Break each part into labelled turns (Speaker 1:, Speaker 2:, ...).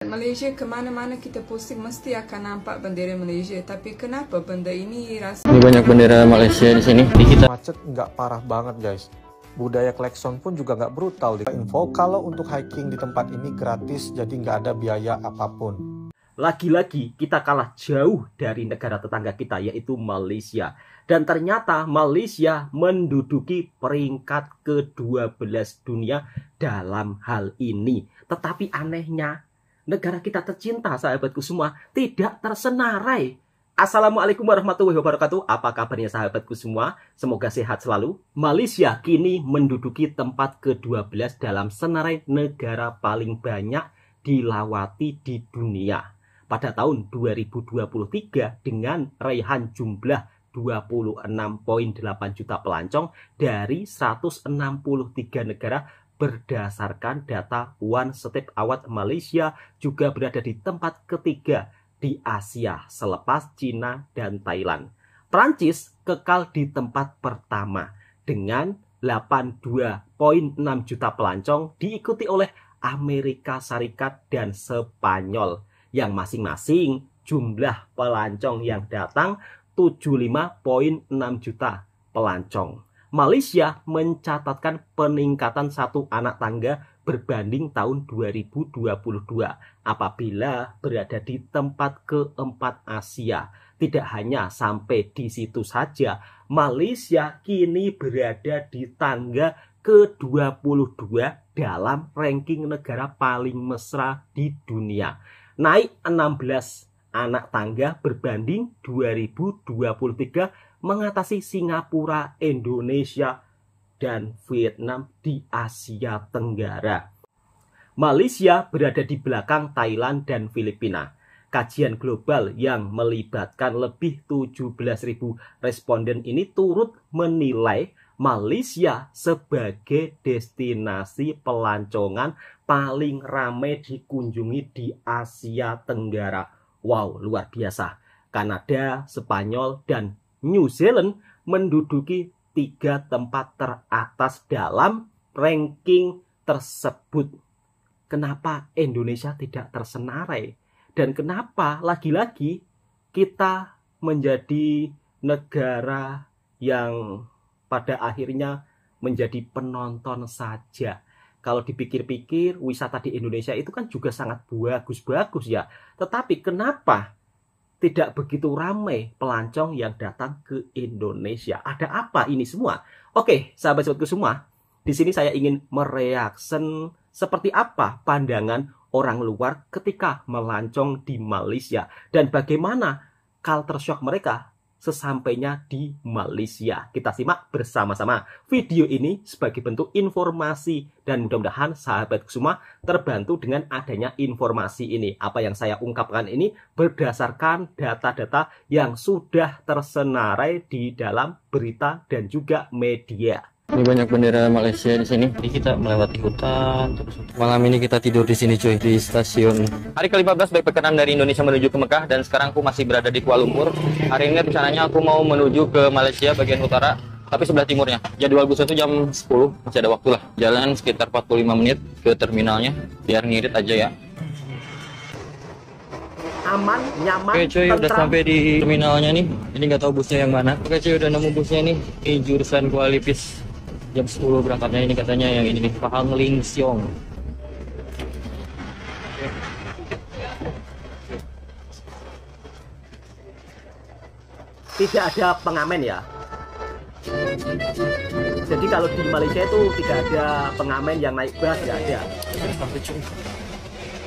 Speaker 1: Malaysia kemana-mana kita posting mesti akan nampak bendera Malaysia. Tapi kenapa benda ini
Speaker 2: Ini banyak bendera Malaysia di sini.
Speaker 3: Macet nggak parah banget guys. Budaya klekson pun juga nggak brutal. Info kalau untuk hiking di tempat ini gratis, jadi nggak ada biaya apapun.
Speaker 4: Lagi-lagi kita kalah jauh dari negara tetangga kita, yaitu Malaysia. Dan ternyata Malaysia menduduki peringkat ke-12 dunia dalam hal ini. Tetapi anehnya, negara kita tercinta, sahabatku semua, tidak tersenarai. Assalamualaikum warahmatullahi wabarakatuh. Apa kabarnya sahabatku semua? Semoga sehat selalu. Malaysia kini menduduki tempat ke-12 dalam senarai negara paling banyak dilawati di dunia. Pada tahun 2023 dengan raihan jumlah 26,8 juta pelancong dari 163 negara berdasarkan data One Step Award. Malaysia juga berada di tempat ketiga di Asia selepas Cina dan Thailand. Prancis kekal di tempat pertama dengan 82,6 juta pelancong, diikuti oleh Amerika Serikat dan Spanyol yang masing-masing jumlah pelancong yang datang 75,6 juta pelancong. Malaysia mencatatkan peningkatan satu anak tangga berbanding tahun 2022 apabila berada di tempat keempat Asia. Tidak hanya sampai di situ saja, Malaysia kini berada di tangga ke-22 dalam ranking negara paling mesra di dunia. Naik 16 anak tangga berbanding 2023, mengatasi Singapura, Indonesia, dan Vietnam di Asia Tenggara. Malaysia berada di belakang Thailand dan Filipina. Kajian global yang melibatkan lebih 17.000 responden ini turut menilai Malaysia sebagai destinasi pelancongan paling ramai dikunjungi di Asia Tenggara. Wow, luar biasa. Kanada, Spanyol, dan New Zealand menduduki 3 tempat teratas dalam ranking tersebut. Kenapa Indonesia tidak tersenarai? Dan kenapa lagi-lagi kita menjadi negara yang pada akhirnya menjadi penonton saja? Kalau dipikir-pikir, wisata di Indonesia itu kan juga sangat bagus-bagus ya. Tetapi kenapa tidak begitu ramai pelancong yang datang ke Indonesia? Ada apa ini semua? Oke, sahabat-sahabatku semua, di sini saya ingin mereaksi seperti apa pandangan orang luar ketika melancong di Malaysia dan bagaimana culture shock mereka sesampainya di Malaysia. Kita simak bersama-sama video ini sebagai bentuk informasi dan mudah-mudahan sahabat semua terbantu dengan adanya informasi ini. Apa yang saya ungkapkan ini berdasarkan data-data yang sudah tersenarai di dalam berita dan juga media.
Speaker 2: Ini banyak bendera Malaysia di sini. Jadi kita melewati hutan terus. Malam ini kita tidur di sini cuy, di stasiun. Hari ke-15 backpackeran dari Indonesia menuju ke Mekah dan sekarang aku masih berada di Kuala Lumpur. Hari ini rencananya aku mau menuju ke Malaysia bagian utara, tapi sebelah timurnya. Jadwal busnya itu jam 10, masih ada waktu lah. Jalan sekitar 45 menit ke terminalnya, biar ngirit aja ya.
Speaker 4: Aman, nyaman,
Speaker 2: Oke cuy, udah sampai di terminalnya nih. Ini nggak tahu busnya yang mana. Oke cuy, udah nemu busnya nih. Ini jurusan Kuala Lumpur. Jam 10 berangkatnya, ini katanya yang ini nih, Pahang Ling Siong.
Speaker 4: Tidak ada pengamen ya. Jadi kalau di Malaysia itu tidak ada pengamen yang naik bus, tidak ada.
Speaker 2: Sampai cuy,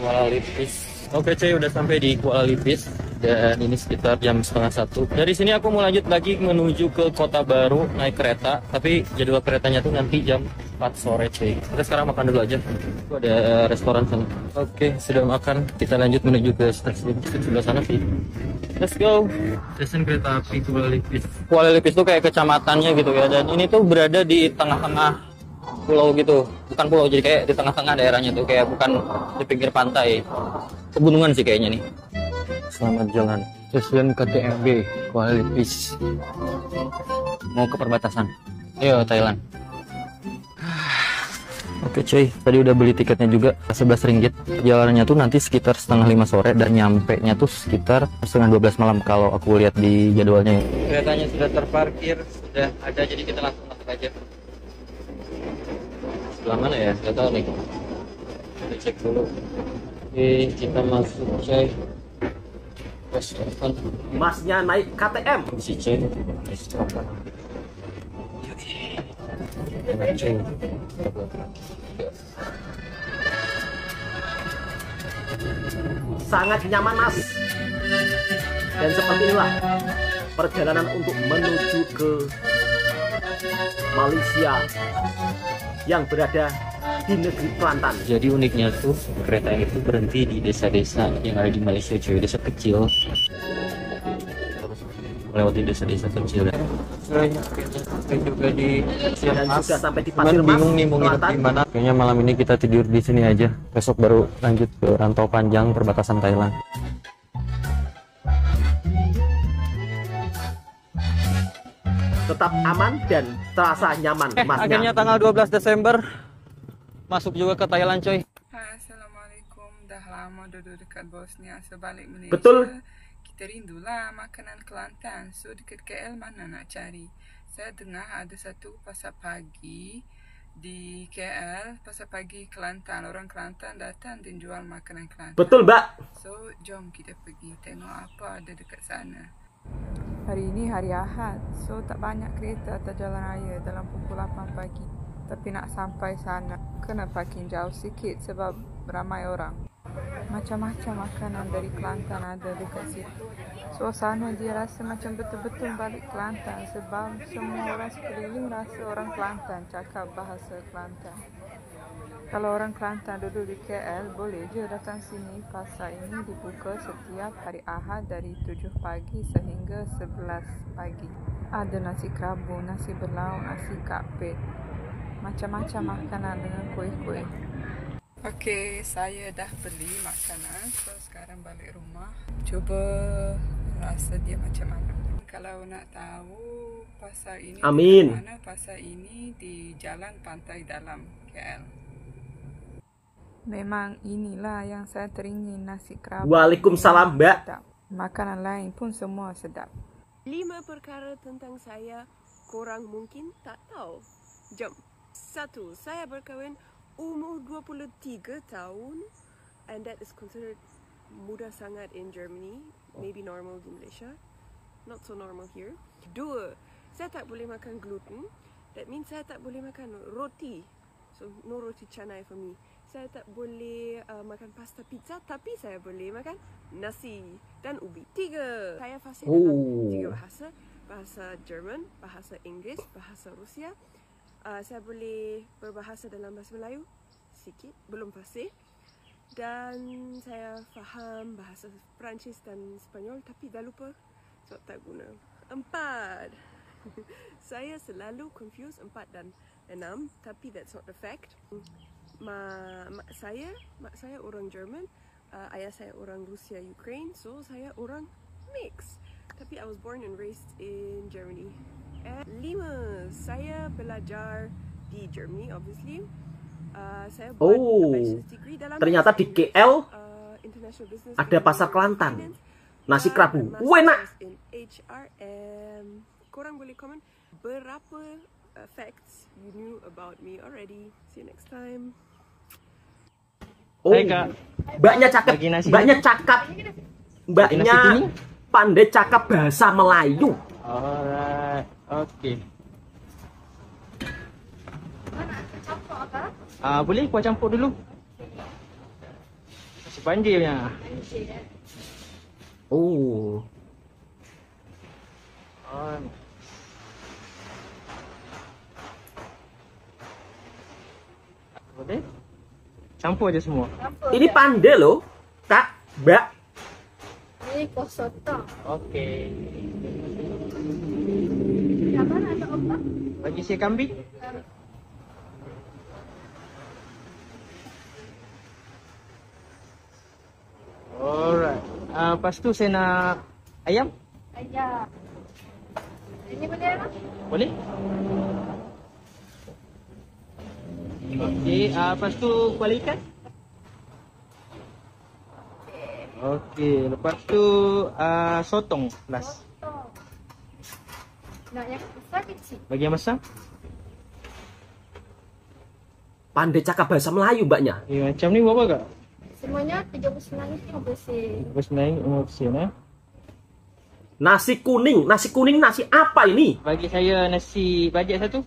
Speaker 2: Kuala Lumpur. Oke cuy, udah sampai di Kuala Lumpur dan ini sekitar jam 12:30. Dari sini aku mau lanjut lagi menuju ke Kota Baru naik kereta, tapi jadwal keretanya tuh nanti jam 4 sore cuy. Kita sekarang makan dulu aja. Itu ada restoran sana. Oke, sudah makan. Kita lanjut menuju ke stasiun sebelah sana sih. Let's go. Stasiun kereta api Kuala Lumpur. Kuala Lumpur tuh kayak kecamatannya gitu ya, dan ini tuh berada di tengah-tengah pulau gitu. Bukan pulau, jadi kayak di tengah-tengah daerahnya tuh, kayak bukan di pinggir pantai. Pegunungan sih kayaknya nih. Selamat jalan. Stasiun KTMB Kuala Lumpur. Mau ke perbatasan. Ayo Thailand. Oke cuy, tadi udah beli tiketnya juga Rp11. Perjalanannya tuh nanti sekitar setengah 5 sore dan nyampe nya tuh sekitar setengah 12 malam kalau aku lihat di jadwalnya. Keretanya sudah terparkir, sudah ada, jadi kita langsung masuk aja. Sebelah mana ya? Gak tahu nih. Kita cek dulu. Oke, kita masuk coy.
Speaker 4: Masnya naik KTM.
Speaker 2: Si coy.
Speaker 4: Sangat nyaman mas. Dan seperti inilah perjalanan untuk menuju ke Malaysia yang berada di negeri Kelantan.
Speaker 2: Jadi uniknya tuh kereta ini tuh berhenti di desa-desa yang ada di Malaysia cuy, desa kecil. Terus melewati desa-desa kecil. Sampai juga di
Speaker 4: Dan sudah sampai di Pasir Mas,
Speaker 2: bingung nih mau nginep
Speaker 4: Kelantan.
Speaker 2: di mana. Kayaknya malam ini kita tidur di sini aja. Besok baru lanjut ke rantau panjang perbatasan Thailand.
Speaker 4: Tetap aman dan terasa nyaman masnya.
Speaker 2: Akhirnya tanggal 12 Desember masuk juga ke Thailand coy.
Speaker 1: Assalamualaikum. Dah lama duduk dekat Bosnia, sebalik Malaysia.
Speaker 4: Betul.
Speaker 1: Kita rindulah makanan Kelantan. So dekat KL mana nak cari? Saya dengar ada satu pasar pagi di KL, pasar pagi Kelantan. Orang Kelantan datang dan jual makanan Kelantan.
Speaker 4: Betul mbak.
Speaker 1: So jom kita pergi tengok apa ada dekat sana. Hari ini hari Ahad, so tak banyak kereta atau jalan raya dalam pukul 8 pagi. Tapi nak sampai sana, kena parking jauh sikit sebab ramai orang. Macam-macam makanan dari Kelantan ada dekat situ. Suasana dia rasa macam betul-betul balik Kelantan sebab semua orang sekeliling rasa orang Kelantan cakap bahasa Kelantan. Kalau orang Kelantan duduk di KL, boleh je datang sini. Pasar ini dibuka setiap hari Ahad dari 7 pagi sehingga 11 pagi. Ada nasi kerabu, nasi berlauk, nasi kapit. Macam-macam makanan dengan kuih-kuih. Okey, saya dah beli makanan. So, sekarang balik rumah. Cuba rasa dia macam mana. Kalau nak tahu pasar ini
Speaker 4: Amin.
Speaker 1: di mana, pasar ini di Jalan Pantai Dalam KL. Memang inilah yang saya teringin, nasi kerabu.
Speaker 4: Waalaikumsalam mbak.
Speaker 1: Sedap. Makanan lain pun semua sedap.
Speaker 5: 5 perkara tentang saya korang mungkin tak tahu. Jom. 1. Saya berkahwin umur 23 tahun and that is considered muda sangat in Germany, maybe normal di Malaysia, not so normal here. 2. Saya tak boleh makan gluten. That means saya tak boleh makan roti. So no roti canai for me. Saya tak boleh makan pasta pizza, tapi saya boleh makan nasi dan ubi. 3. Saya fasih dalam 3 bahasa. Bahasa Jerman, bahasa Inggeris, bahasa Rusia. Saya boleh berbahasa dalam bahasa Melayu sikit, belum fasih. Dan saya faham bahasa Perancis dan Sepanyol, tapi dah lupa sebab tak guna. 4. Saya selalu confuse 4 dan 6, tapi that's not the fact. Mak saya orang Jerman, ayah saya orang Rusia, Ukraine, so saya orang mix. Tapi I was born and raised in Germany. 5. Saya belajar di Germany, obviously. Saya buat bachelor's degree dalam
Speaker 4: Ternyata di KL
Speaker 5: International Business
Speaker 4: ada pasar Kelantan.
Speaker 5: Finance.
Speaker 4: Nasi kerabu,
Speaker 5: Masters
Speaker 4: enak.
Speaker 5: in HRM. Korang boleh komen berapa facts you knew about me already. See you next time.
Speaker 4: Oh,
Speaker 2: Hai, Kak.
Speaker 4: mbaknya cakep,
Speaker 2: Bagi nasi.
Speaker 4: mbaknya cakep, mbaknya
Speaker 2: nasi kuning.
Speaker 4: pandai cakap bahasa Melayu.
Speaker 2: Alright, oke. Boleh kuah campur dulu. Nasi banjirnya.
Speaker 4: Oh,
Speaker 2: Boleh? Campur aja semua.
Speaker 4: ini pandai loh, kak, mbak.
Speaker 6: Ini kuah soto.
Speaker 2: Oke.
Speaker 6: Kapan ada opak?
Speaker 2: Bagi si kambing. Alright. Lepas tu saya nak ayam.
Speaker 6: Ayam. Ini boleh apa?
Speaker 2: Boleh? Okey, lepas tu kuali ikan. Okey, lepas tu sotong last.
Speaker 6: Potong. Nak yang besar kecil.
Speaker 2: Bagi yang besar.
Speaker 4: Pandai cakap bahasa Melayu mbaknya.
Speaker 2: Okay, macam ni berapa kak?
Speaker 6: Semuanya 39 sen.
Speaker 2: 50 sen eh.
Speaker 4: Nasi kuning, nasi apa ini?
Speaker 2: Bagi saya nasi bajet satu.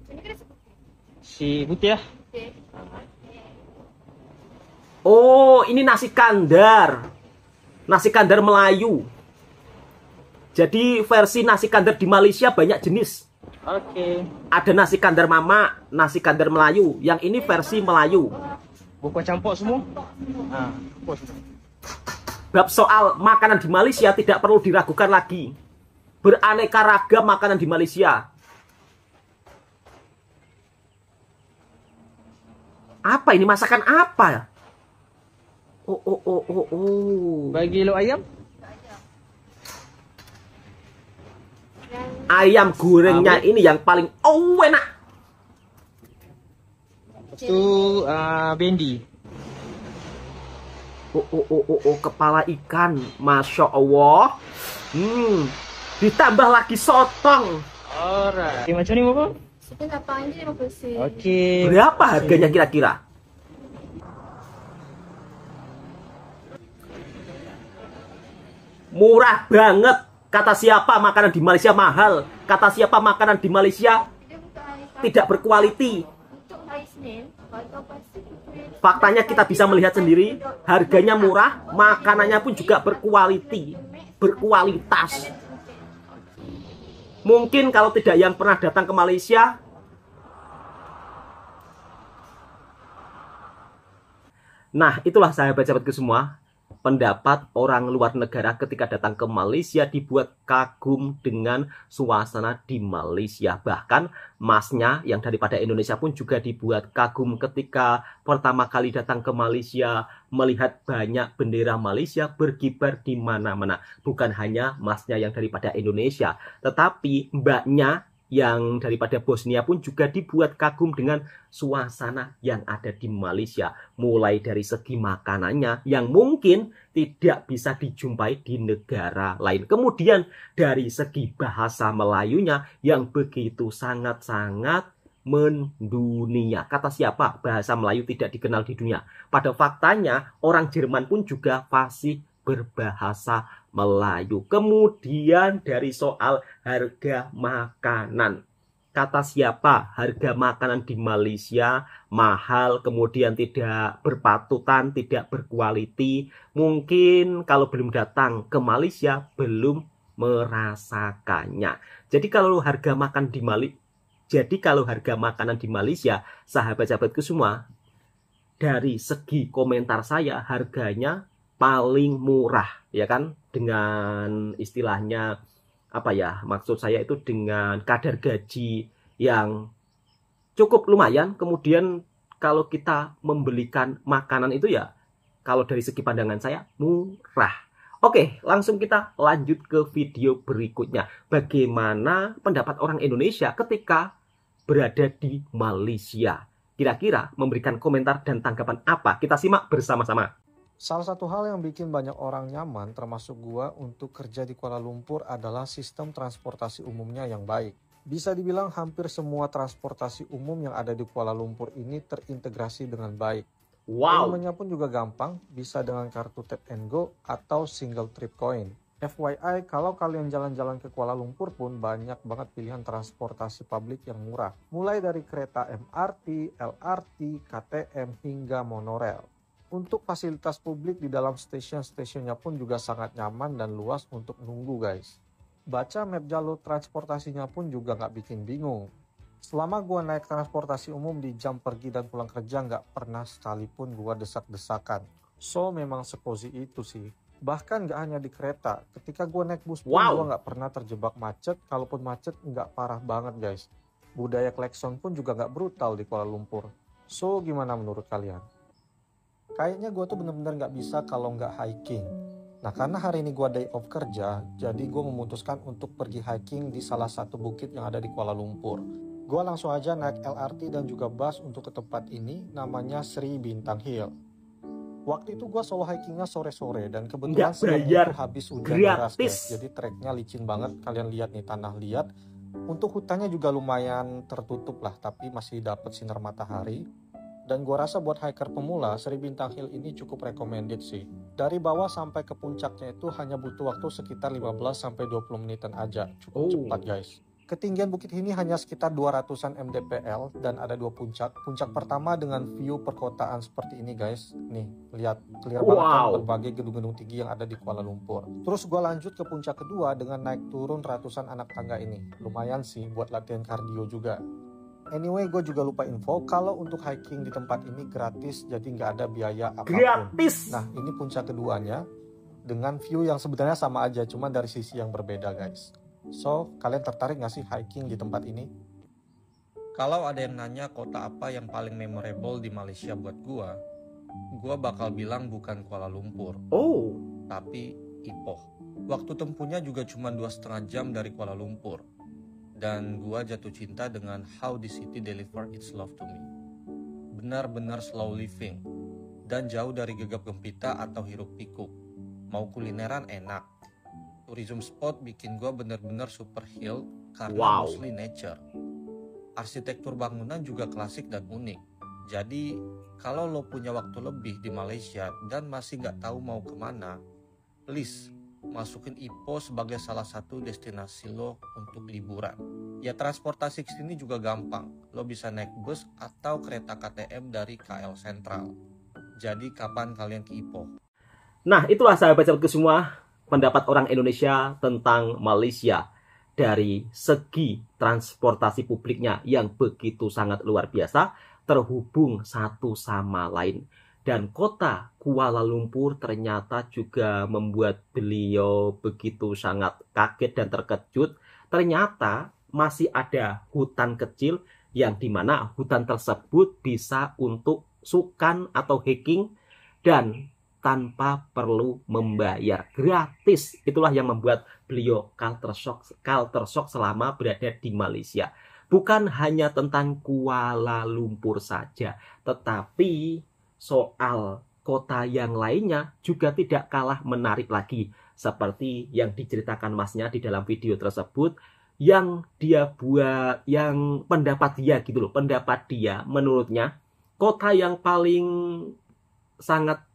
Speaker 6: Ini kena sebut.
Speaker 2: Si putih lah.
Speaker 6: Okey.
Speaker 4: Oh, ini nasi kandar. Nasi kandar Melayu. Jadi versi nasi kandar di Malaysia banyak jenis.
Speaker 2: Okey.
Speaker 4: Ada nasi kandar Mama, nasi kandar Melayu. Yang ini versi Melayu.
Speaker 2: Bukan campur semua? Campur semua.
Speaker 4: Bab soal makanan di Malaysia tidak perlu diragukan lagi. Beraneka ragam makanan di Malaysia. Apa ini? Masakan apa? Oh.
Speaker 2: Bagi lok ayam?
Speaker 4: Ayam gorengnya ini yang paling enak.
Speaker 2: Lepas tu bendi.
Speaker 4: Kepala ikan, Masya Allah. Ditambah lagi sotong.
Speaker 2: Alright. Okay, macam ni berapa?
Speaker 6: Sini 8 50 sen.
Speaker 2: Okey.
Speaker 4: Berapa harganya kira-kira? Murah banget. Kata siapa makanan di Malaysia mahal? Kata siapa makanan di Malaysia
Speaker 6: Dia bukan hari Sabtu.
Speaker 4: tidak berkualiti?
Speaker 6: Untuk hari Senin, atau pasti
Speaker 4: Faktanya kita bisa melihat sendiri, harganya murah, makanannya pun juga berkualiti, berkualitas. Mungkin kalau tidak yang pernah datang ke Malaysia, nah itulah sahabat-sahabatku semua, pendapat orang luar negara ketika datang ke Malaysia dibuat kagum dengan suasana di Malaysia. Bahkan masnya yang daripada Indonesia pun juga dibuat kagum ketika pertama kali datang ke Malaysia, melihat banyak bendera Malaysia berkibar di mana-mana. Bukan hanya masnya yang daripada Indonesia, tetapi mbaknya yang daripada Bosnia pun juga dibuat kagum dengan suasana yang ada di Malaysia. Mulai dari segi makanannya yang mungkin tidak bisa dijumpai di negara lain. Kemudian dari segi bahasa Melayunya yang begitu sangat-sangat mendunia. Kata siapa bahasa Melayu tidak dikenal di dunia? Pada faktanya orang Jerman pun juga fasih berbahasa Melayu. Kemudian dari soal harga makanan. Kata siapa harga makanan di Malaysia mahal, kemudian tidak berpatutan, tidak berkualiti. Mungkin kalau belum datang ke Malaysia belum merasakannya. Jadi kalau harga makan di makanan di Malaysia, sahabat-sahabatku semua, dari segi komentar saya harganya paling murah, ya kan, dengan istilahnya apa ya, maksud saya itu dengan kadar gaji yang cukup lumayan. Kemudian kalau kita membelikan makanan itu ya, kalau dari segi pandangan saya murah. Oke, langsung kita lanjut ke video berikutnya. Bagaimana pendapat orang Indonesia ketika berada di Malaysia? Kira-kira memberikan komentar dan tanggapan apa? Kita simak bersama-sama.
Speaker 3: Salah satu hal yang bikin banyak orang nyaman termasuk gua untuk kerja di Kuala Lumpur adalah sistem transportasi umumnya yang baik. Bisa dibilang hampir semua transportasi umum yang ada di Kuala Lumpur ini terintegrasi dengan baik.
Speaker 4: Wow.
Speaker 3: Paymentnya pun juga gampang, bisa dengan kartu tap and go atau single trip coin. FYI, kalau kalian jalan-jalan ke Kuala Lumpur pun banyak banget pilihan transportasi publik yang murah. Mulai dari kereta MRT, LRT, KTM hingga monorail. Untuk fasilitas publik di dalam stasiun-stasiunnya pun juga sangat nyaman dan luas untuk nunggu guys. Baca map jalur transportasinya pun juga nggak bikin bingung. Selama gua naik transportasi umum di jam pergi dan pulang kerja nggak pernah sekalipun gua desak-desakan. So memang sekozi itu sih. Bahkan nggak hanya di kereta, ketika gua naik bus pun gua nggak pernah terjebak macet. Kalaupun macet nggak parah banget guys. Budaya klakson pun juga nggak brutal di Kuala Lumpur. So gimana menurut kalian? Kayaknya gue tuh bener-bener gak bisa kalau nggak hiking. Nah karena hari ini gue day off kerja, jadi gue memutuskan untuk pergi hiking di salah satu bukit yang ada di Kuala Lumpur. Gue langsung aja naik LRT dan juga bus untuk ke tempat ini, namanya Sri Bintang Hill. Waktu itu gue solo hikingnya sore-sore dan kebetulan siangnya itu habis hujan deras guys. Jadi treknya licin banget, kalian lihat nih tanah liat. Untuk hutannya juga lumayan tertutup lah, tapi masih dapat sinar matahari. Dan gue rasa buat hiker pemula, Sri Bintang Hill ini cukup recommended sih. Dari bawah sampai ke puncaknya itu hanya butuh waktu sekitar 15-20 menitan aja, cukup cepat guys. Ketinggian bukit ini hanya sekitar 200-an mdpl dan ada 2 puncak. Puncak pertama dengan view perkotaan seperti ini guys. Nih, lihat clear banget kan berbagai gedung-gedung tinggi yang ada di Kuala Lumpur. Terus gue lanjut ke puncak kedua dengan naik turun ratusan anak tangga ini. Lumayan sih buat latihan kardio juga. Anyway, gue juga lupa info kalau untuk hiking di tempat ini gratis, jadi nggak ada biaya apapun.
Speaker 4: Gratis.
Speaker 3: Nah, ini puncak keduanya dengan view yang sebenarnya sama aja, cuma dari sisi yang berbeda guys. So, kalian tertarik nggak sih hiking di tempat ini? Kalau ada yang nanya kota apa yang paling memorable di Malaysia buat gua bakal bilang bukan Kuala Lumpur, tapi Ipoh. Waktu tempuhnya juga cuma 2,5 jam dari Kuala Lumpur. Dan gua jatuh cinta dengan how the city deliver its love to me. Benar-benar slow living dan jauh dari gegap gempita atau hiruk pikuk. Mau kulineran enak. Tourism spot bikin gue bener-bener super healed karena mostly nature. Arsitektur bangunan juga klasik dan unik. Jadi kalau lo punya waktu lebih di Malaysia dan masih nggak tahu mau kemana, please masukin Ipoh sebagai salah satu destinasi lo untuk liburan. Ya transportasi ke sini juga gampang. Lo bisa naik bus atau kereta KTM dari KL Sentral. Jadi kapan kalian ke Ipoh?
Speaker 4: Nah itulah sahabat-sahabatku semua, pendapat orang Indonesia tentang Malaysia dari segi transportasi publiknya yang begitu sangat luar biasa, terhubung satu sama lain. Dan kota Kuala Lumpur ternyata juga membuat beliau begitu sangat kaget dan terkejut. Ternyata masih ada hutan kecil yang dimana hutan tersebut bisa untuk sukan atau hiking dan tanpa perlu membayar, gratis. Itulah yang membuat beliau culture shock selama berada di Malaysia. Bukan hanya tentang Kuala Lumpur saja, tetapi soal kota yang lainnya juga tidak kalah menarik lagi. Seperti yang diceritakan masnya di dalam video tersebut, yang dia buat, yang pendapat dia gitu loh, pendapat dia menurutnya kota yang paling sangat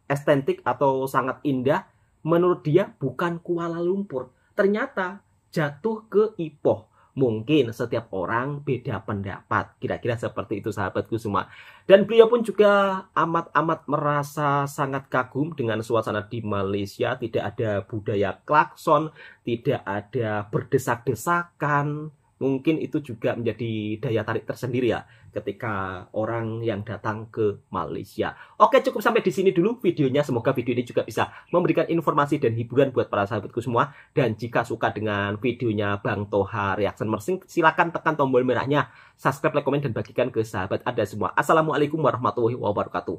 Speaker 4: estetik atau sangat indah menurut dia bukan Kuala Lumpur, ternyata jatuh ke Ipoh. Mungkin setiap orang beda pendapat, kira-kira seperti itu sahabatku semua. Dan beliau pun juga amat-amat merasa sangat kagum dengan suasana di Malaysia. Tidak ada budaya klakson, tidak ada berdesak-desakan. Mungkin itu juga menjadi daya tarik tersendiri ya ketika orang yang datang ke Malaysia. Oke, cukup sampai di sini dulu videonya. Semoga video ini juga bisa memberikan informasi dan hiburan buat para sahabatku semua. Dan jika suka dengan videonya Bang Toha Reaction Mersing, silakan tekan tombol merahnya, subscribe, like, komen, dan bagikan ke sahabat Anda semua. Assalamualaikum warahmatullahi wabarakatuh.